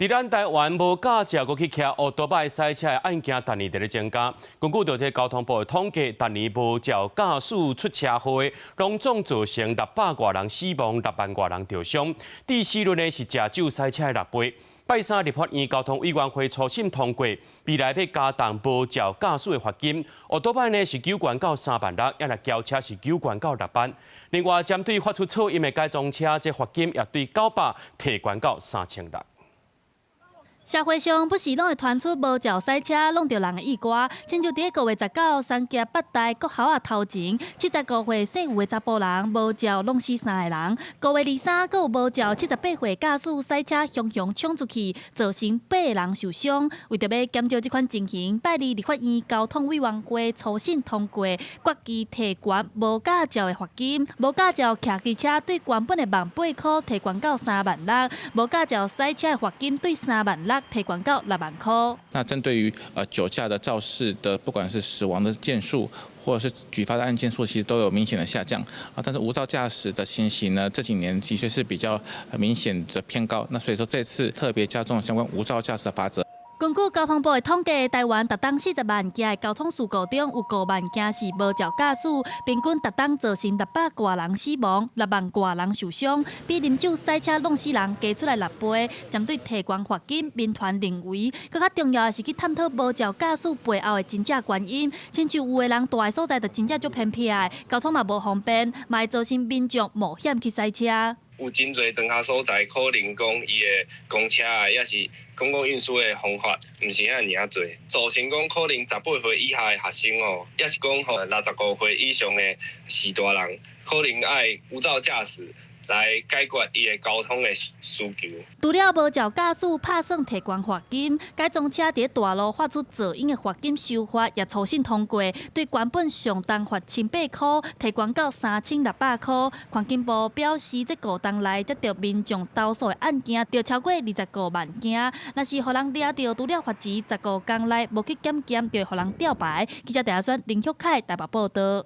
伫咱台湾无驾照过去骑奥多拜赛车的案件，逐年伫咧增加。根据着这交通部的统计，逐年无照驾驶出车祸，拢总造成600多人死亡，6万多人受伤。第四轮呢是食酒赛车的6倍。拜三立法院交通委员会初审通过，未来要加重无照驾驶的罚金。奥多拜呢是9万到3万6，也来轿车是9万到6万。另外，针对发出噪音的改装车，这罚金也对900提悬到3600。社会上不时拢会传出无照赛车弄着人的意外，亲像伫9月19三峡北大国校头前，75岁姓吴的查甫人无照弄死3个人；9月23，阁有无照78岁驾驶赛车雄冲出去，造成8个人受伤。为着要减少这款情形，拜二立法院交通委员会初审通过，决议提悬无驾照的罚金，无驾照骑机车对原本的18000块提悬到3万6，无驾照赛车的罚金对3万6。提悬到6万块。那针对于酒驾的肇事的，不管是死亡的件数，或者是举发的案件数，其实都有明显的下降啊。但是无照驾驶的情形呢，这几年的确是比较明显的偏高。那所以说这次特别加重相关无照驾驶的罚则。根据交通部的统计，台湾每当40万件的交通事故中，有5万件是无照驾驶，平均每当造成600多人死亡，6万多人受伤，比啉酒赛车弄死人加出来6倍。针对提悬罚金，民团认为，更加重要的是去探讨无照驾驶背后的真正原因。亲像有的人住的所在就真正足偏僻的，交通嘛无方便，嘛会造成民众冒险去赛车。有真侪庄下所在，可能讲伊的公车啊，也是公共运输的方法，毋是遐尔啊侪，造成讲可能18岁以下的学生哦，也是讲吼65岁以上的士大人，可能爱无照驾驶来解决伊的交通的需求。除了无照驾驶拍算提悬罚金，改装车伫大路发出噪音的罚金修法也初审通过，对原本上重罚1800块，提悬到3600块。环境部表示，这5冬内接到民众投诉的案件，就超过25万件。若是互人抓到除了罚钱，15天内无去检就会互人吊牌。记者陈亚轩、林旭凯台北报道。